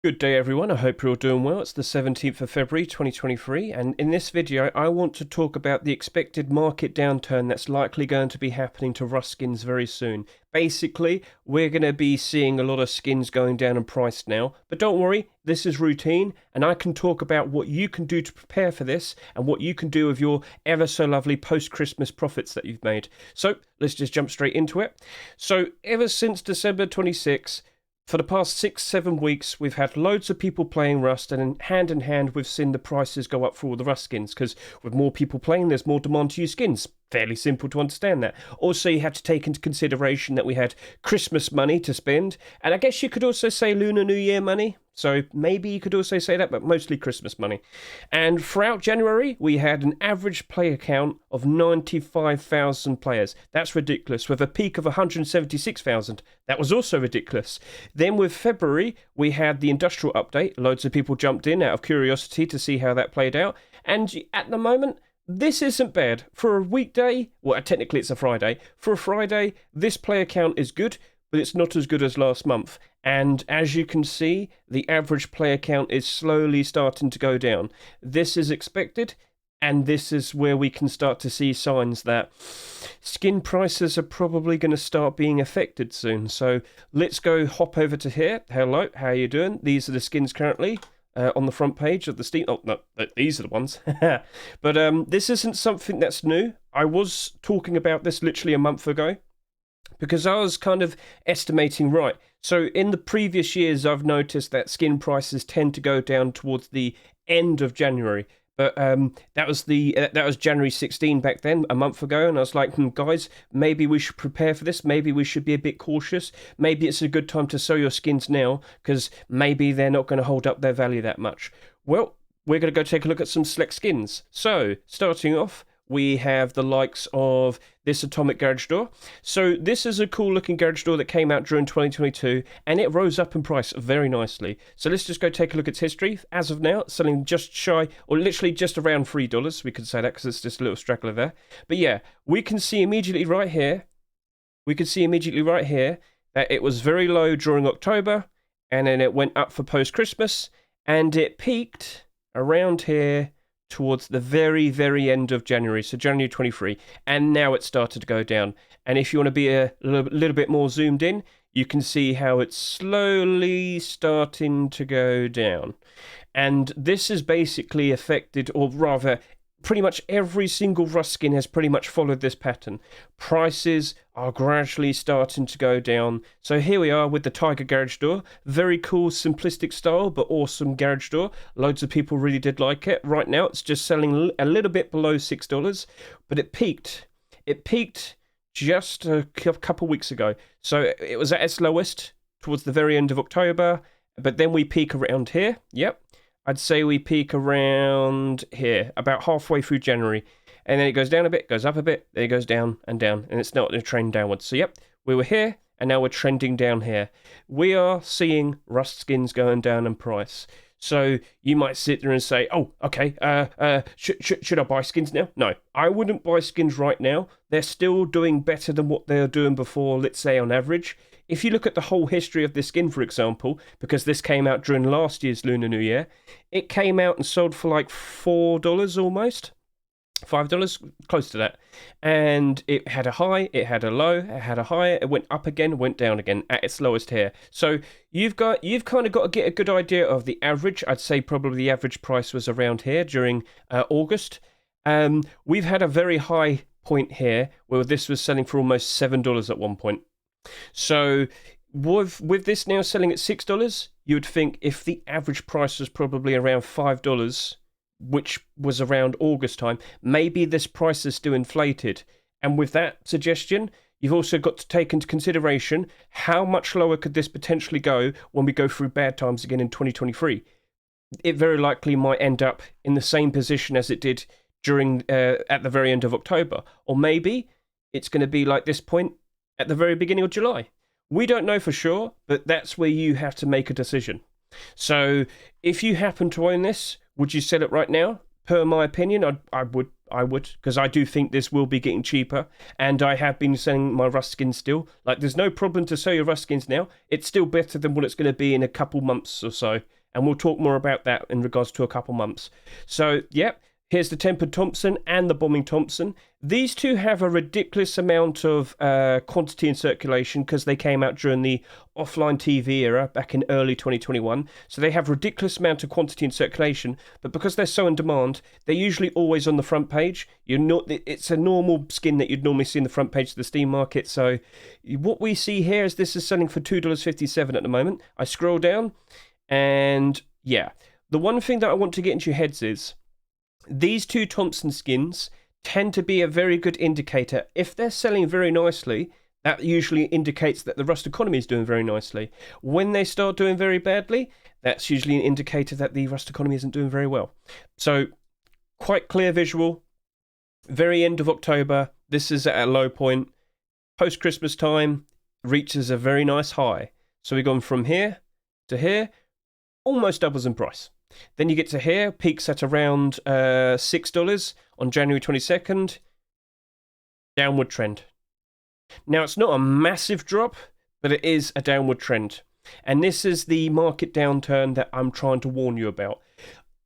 Good day everyone, I hope you're all doing well. It's the 17th of February 2023 and in this video I want to talk about the expected market downturn that's likely going to be happening to Rust skins very soon. Basically, we're going to be seeing a lot of skins going down in price now, but don't worry, this is routine and I can talk about what you can do to prepare for this and what you can do with your ever so lovely post-Christmas profits that you've made. So let's just jump straight into it. So ever since December 26th, for the past 6-7 weeks, we've had loads of people playing Rust, and hand in hand, we've seen the prices go up for all the Rust skins, because with more people playing, there's more demand to use skins. Fairly simple to understand that. Also, you have to take into consideration that we had Christmas money to spend, and I guess you could also say Lunar New Year money. So maybe you could also say that, but mostly Christmas money. And throughout January, we had an average player count of 95,000 players. That's ridiculous. With a peak of 176,000, that was also ridiculous. Then with February, we had the industrial update. Loads of people jumped in out of curiosity to see how that played out. And at the moment, this isn't bad. For a weekday, well, technically it's a Friday. For a Friday, this player count is good, but it's not as good as last month. And as you can see, the average player count is slowly starting to go down. This is expected, and this is where we can start to see signs that skin prices are probably going to start being affected soon. So let's go hop over to here. Hello, how are you doing? These are the skins currently on the front page of the Steam. Oh, no, these are the ones. But this isn't something that's new. I was talking about this literally a month ago, because I was kind of estimating, right, so in the previous years I've noticed that skin prices tend to go down towards the end of January, but that was January 16 back then, a month ago, and I was like, guys, maybe we should prepare for this, maybe we should be a bit cautious, maybe it's a good time to sell your skins now, because maybe they're not going to hold up their value that much. Well, we're going to go take a look at some select skins. So, starting off, we have the likes of this atomic garage door. So this is a cool looking garage door that came out during 2022, and it rose up in price very nicely. So let's just go take a look at its history. As of now, it's selling just shy, or literally just around $3. We could say that because it's just a little straggler there. But yeah, we can see immediately right here, that it was very low during October, and then it went up for post-Christmas, and it peaked around here towards the very, very end of January, so January 23, and now it started to go down. And if you want to be a little bit more zoomed in, you can see how it's slowly starting to go down. And this is basically affected, or rather, pretty much every single Rust skin has pretty much followed this pattern. Prices are gradually starting to go down. So here we are with the Tiger garage door. Very cool, simplistic style, but awesome garage door. Loads of people really did like it. Right now, it's just selling a little bit below $6, but it peaked. It peaked just a couple weeks ago. So it was at its lowest towards the very end of October, but then we peak around here. Yep. I'd say we peak around here, about halfway through January. And then it goes down a bit, goes up a bit, then it goes down, and it's not a trend downwards. So yep, we were here, and now we're trending down here. We are seeing Rust skins going down in price. So you might sit there and say, oh, okay, should I buy skins now? No, I wouldn't buy skins right now. They're still doing better than what they were doing before, let's say on average. If you look at the whole history of this skin, for example, because this came out during last year's Lunar New Year, it came out and sold for like $4 almost. $5, close to that. And it had a high, it had a low, it had a high, it went up again, went down again at its lowest here. So you've kind of got to get a good idea of the average. I'd say probably the average price was around here during August. We've had a very high point here where this was selling for almost $7 at one point. So with this now selling at $6, you would think if the average price was probably around $5, which was around August time, maybe this price is still inflated. And with that suggestion, you've also got to take into consideration how much lower could this potentially go when we go through bad times again in 2023. It very likely might end up in the same position as it did during at the very end of October. Or maybe it's going to be like this point at the very beginning of July. We don't know for sure, but that's where you have to make a decision. So if you happen to own this, would you sell it right now? per my opinion, I would, because I do think this will be getting cheaper, and I have been selling my rust skins still. Like, there's no problem to sell your rust skins now. It's still better than what it's going to be in a couple months or so, and we'll talk more about that in regards to a couple months. So, yeah, here's the tempered Thompson and the bombing Thompson. These two have a ridiculous amount of quantity in circulation because they came out during the offline TV era back in early 2021. So they have ridiculous amount of quantity in circulation, but because they're so in demand, they're usually always on the front page. It's a normal skin that you'd normally see in the front page of the Steam market. So what we see here is this is selling for $2.57 at the moment. I scroll down, and yeah, the one thing that I want to get into your heads is these two Thompson skins tend to be a very good indicator. If they're selling very nicely, that usually indicates that the rust economy is doing very nicely. When they start doing very badly, that's usually an indicator that the rust economy isn't doing very well. So, quite clear visual. Very end of October, this is at a low point. Post-Christmas time, reaches a very nice high. So we've gone from here to here, almost doubles in price. Then you get to here, peaks at around $6 on January 22nd. Downward trend. Now, it's not a massive drop, but it is a downward trend. And this is the market downturn that I'm trying to warn you about.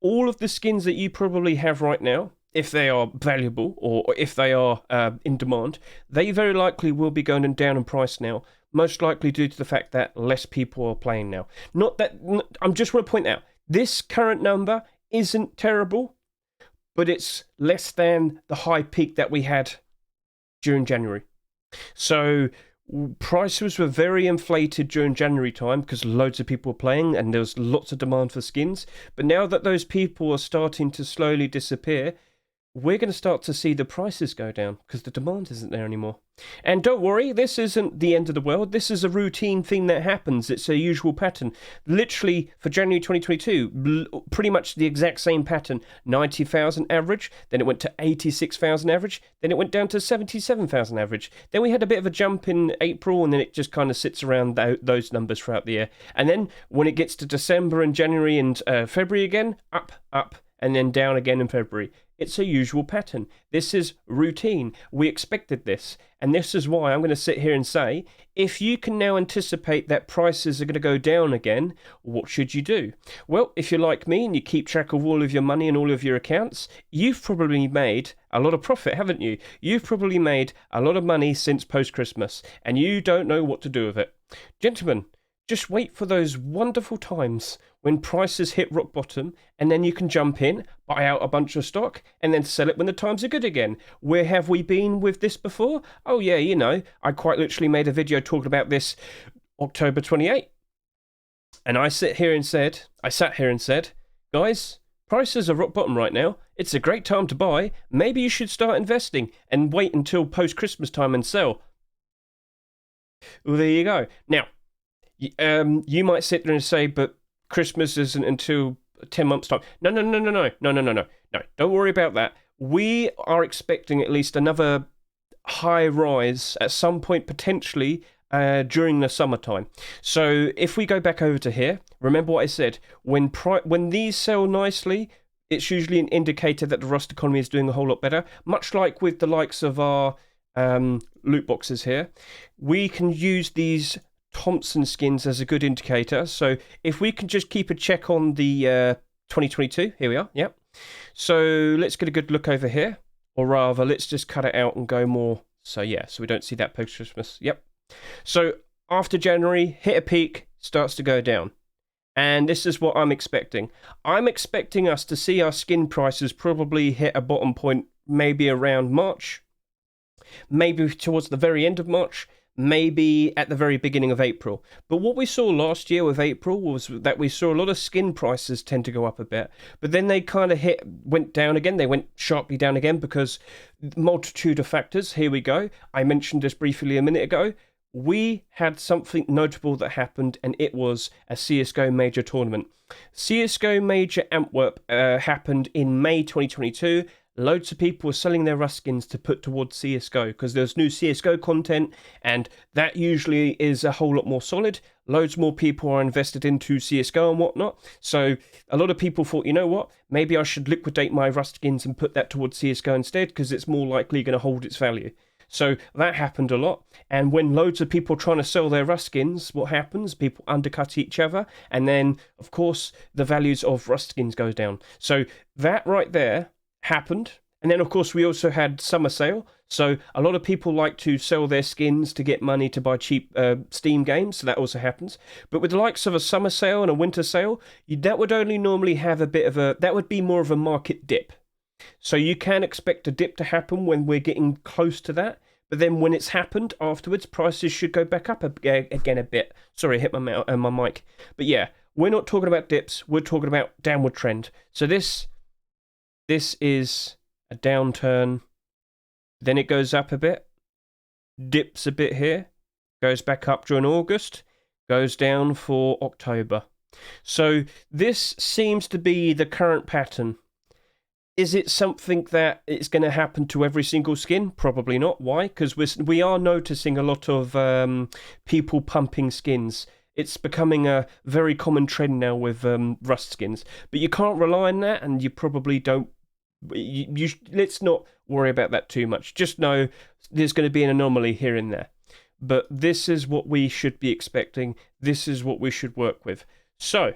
All of the skins that you probably have right now, if they are valuable or if they are in demand, they very likely will be going down in price now. Most likely due to the fact that less people are playing now. I'm just want to point out, this current number isn't terrible, but it's less than the high peak that we had during January. So prices were very inflated during January time because loads of people were playing and there was lots of demand for skins. But now that those people are starting to slowly disappear, we're going to start to see the prices go down because the demand isn't there anymore. And don't worry, this isn't the end of the world. This is a routine thing that happens. It's a usual pattern. Literally, for January 2022, pretty much the exact same pattern. 90,000 average, then it went to 86,000 average, then it went down to 77,000 average. Then we had a bit of a jump in April, and then it just kind of sits around those numbers throughout the year. And then when it gets to December and January and February again, up, and then down again in February. It's a usual pattern. This is routine. We expected this. And this is why I'm going to sit here and say, if you can now anticipate that prices are going to go down again, what should you do? Well, if you're like me and you keep track of all of your money and all of your accounts, you've probably made a lot of profit, haven't you? You've probably made a lot of money since post-Christmas, and you don't know what to do with it. Gentlemen, just wait for those wonderful times when prices hit rock bottom, and then you can jump in, buy out a bunch of stock, and then sell it when the times are good again. Where have we been with this before? Oh yeah, you know, I quite literally made a video talking about this October 28. And I sat here and said, guys, prices are rock bottom right now. It's a great time to buy. Maybe you should start investing and wait until post-Christmas time and sell. Well, there you go. Now, you might sit there and say, but Christmas isn't until 10 months' time. No. Don't worry about that. We are expecting at least another high rise at some point, potentially during the summertime. So if we go back over to here, remember what I said. When these sell nicely, it's usually an indicator that the rust economy is doing a whole lot better. Much like with the likes of our loot boxes here, we can use these Thompson skins as a good indicator. So if we can just keep a check on the 2022, here we are, yep. So let's get a good look over here, or rather, let's just cut it out and go more. So yeah, so we don't see that post-Christmas, yep. So after January, hit a peak, starts to go down. And this is what I'm expecting. I'm expecting us to see our skin prices probably hit a bottom point maybe around March, maybe towards the very end of March, maybe at the very beginning of April. But what we saw last year with April was that we saw a lot of skin prices tend to go up a bit, but then they kind of went down again. They went sharply down again because multitude of factors. Here we go. I mentioned this briefly a minute ago. We had something notable that happened, and it was a CSGO major tournament. CSGO Major Antwerp happened in May 2022. loads of people were selling their Rust skins to put towards CSGO because there's new CSGO content, and that usually is a whole lot more solid. Loads more people are invested into CSGO and whatnot. So a lot of people thought, you know what, maybe I should liquidate my Rust skins and put that towards CSGO instead because it's more likely going to hold its value. So that happened a lot, and when loads of people are trying to sell their Rust skins, what happens? People undercut each other, and then, of course, the values of Rust skins goes down. So that right there happened, and then, of course, we also had summer sale, so a lot of people like to sell their skins to get money to buy cheap Steam games, so that also happens. But with the likes of a summer sale and a winter sale, that would only normally have a bit of a... that would be more of a market dip. So you can expect a dip to happen when we're getting close to that. But then when it's happened afterwards, prices should go back up again a bit. Sorry, I hit my mic. But yeah, we're not talking about dips. We're talking about downward trend. So this is a downturn. Then it goes up a bit. Dips a bit here. Goes back up during August. Goes down for October. So this seems to be the current pattern. Is it something that it's going to happen to every single skin? Probably not. Why? Because we are noticing a lot of people pumping skins. It's becoming a very common trend now with Rust skins. But you can't rely on that, and you probably don't. Let's not worry about that too much. Just know there's going to be an anomaly here and there. But this is what we should be expecting. This is what we should work with. So,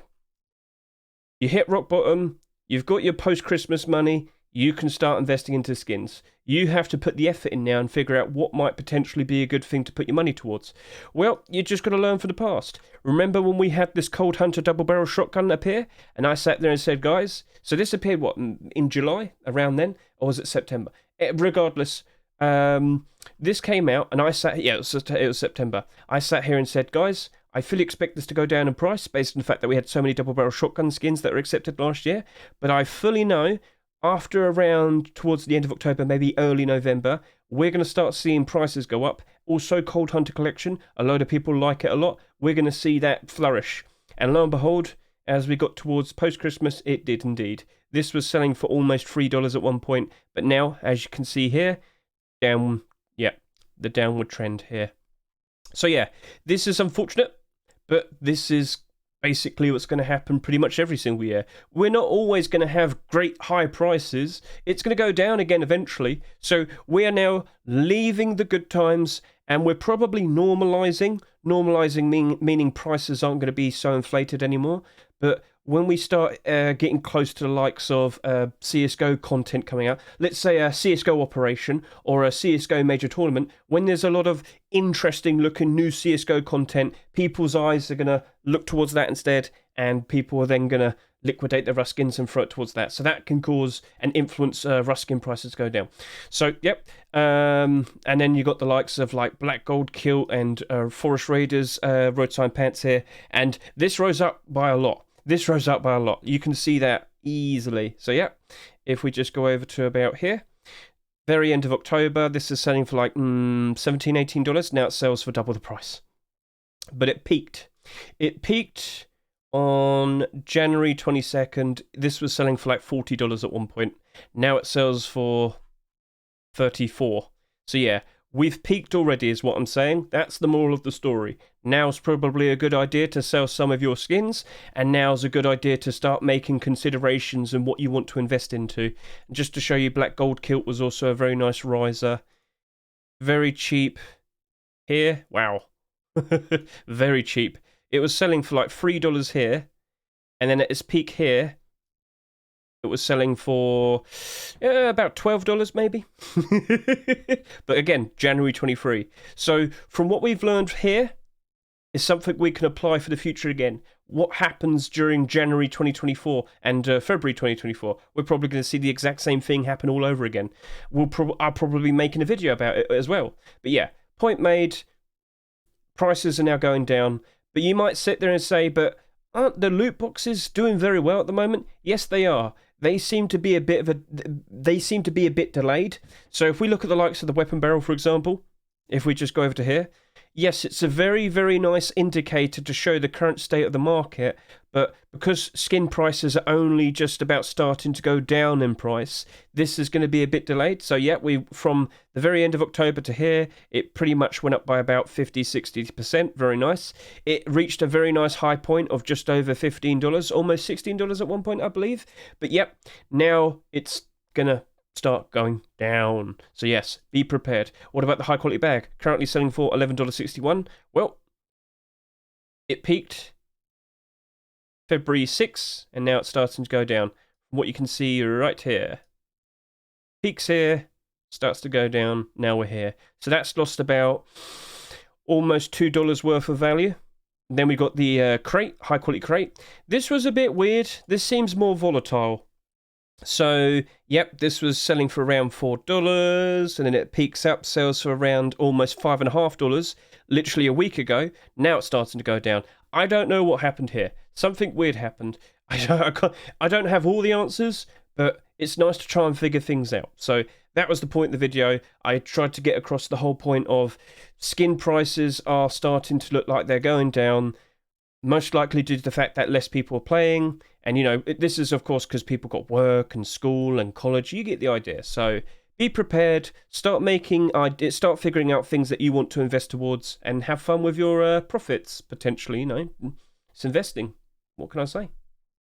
you hit rock bottom. You've got your post-Christmas money, you can start investing into skins. You have to put the effort in now and figure out what might potentially be a good thing to put your money towards. Well, you just got to learn from the past. Remember when we had this Cold Hunter double-barrel shotgun appear? And I sat there and said, guys, so this appeared, what, in July, around then? Or was it September? Regardless, this came out, and I sat, yeah, it was September. I sat here and said, guys, I fully expect this to go down in price based on the fact that we had so many double-barrel shotgun skins that were accepted last year. But I fully know after around towards the end of October, maybe early November, we're going to start seeing prices go up. Also, Cold Hunter Collection, a load of people like it a lot. We're going to see that flourish. And lo and behold, as we got towards post-Christmas, it did indeed. This was selling for almost $3 at one point. But now, as you can see here, the downward trend here. So yeah, this is unfortunate. But this is basically what's going to happen pretty much every single year. We're not always going to have great high prices. It's going to go down again eventually. So we are now leaving the good times, and we're probably normalizing. Normalizing meaning prices aren't going to be so inflated anymore. But when we start getting close to the likes of CSGO content coming out, let's say a CSGO operation or a CSGO major tournament, when there's a lot of interesting looking new CSGO content, people's eyes are going to look towards that instead, and people are then going to liquidate their Rust skins and throw it towards that. So that can cause and influence Rust skin prices to go down. So, yep. And then you got the likes of like Black Gold Kilt and Forest Raiders road sign pants here. And this rose up by a lot. This rose up by a lot. You can see that easily. So, yeah, if we just go over to about here, very end of October, this is selling for like $17, $18. Now it sells for double the price. But it peaked. It peaked on January 22nd. This was selling for like $40 at one point. Now it sells for $34. So, yeah. We've peaked already is what I'm saying. That's the moral of the story. Now's probably a good idea to sell some of your skins, and now's a good idea to start making considerations and what you want to invest into. And just to show you, Black Gold Kilt was also a very nice riser. Very cheap. Here, wow. Very cheap. It was selling for like $3 here, and then at its peak here, it was selling for about $12 maybe. But again, January 23. So from what we've learned here is something we can apply for the future again. What happens during January 2024 and February 2024? We're probably going to see the exact same thing happen all over again. I'll probably be making a video about it as well. But yeah, point made. Prices are now going down. But you might sit there and say, but aren't the loot boxes doing very well at the moment? Yes, they are. They seem to be a bit delayed. So if we look at the likes of the weapon barrel, for example, if we just go over to here, yes, it's a very, very nice indicator to show the current state of the market, but because skin prices are only just about starting to go down in price, this is going to be a bit delayed. So yeah, we from the very end of October to here, it pretty much went up by about 50-60%. Very nice. It reached a very nice high point of just over $15, almost $16 at one point, I believe. But yep, now it's gonna start going down. So yes, be prepared. What about the high quality bag? Currently selling for $11.61. Well, it peaked February 6th, and now it's starting to go down. What you can see right here. Peaks here, starts to go down, now we're here. So that's lost about almost $2 worth of value. And then we got the crate, high quality crate. This was a bit weird. This seems more volatile. So, yep, this was selling for around $4, and then it peaks up, sells for around almost $5.50, literally a week ago. Now it's starting to go down. I don't know what happened here. Something weird happened. I don't have all the answers, but it's nice to try and figure things out. So that was the point of the video. I tried to get across the whole point of skin prices are starting to look like they're going down, most likely due to the fact that less people are playing. And, you know, this is, of course, because people got work and school and college. You get the idea. So be prepared. Start figuring out things that you want to invest towards and have fun with your profits, potentially. You know, it's investing. What can I say?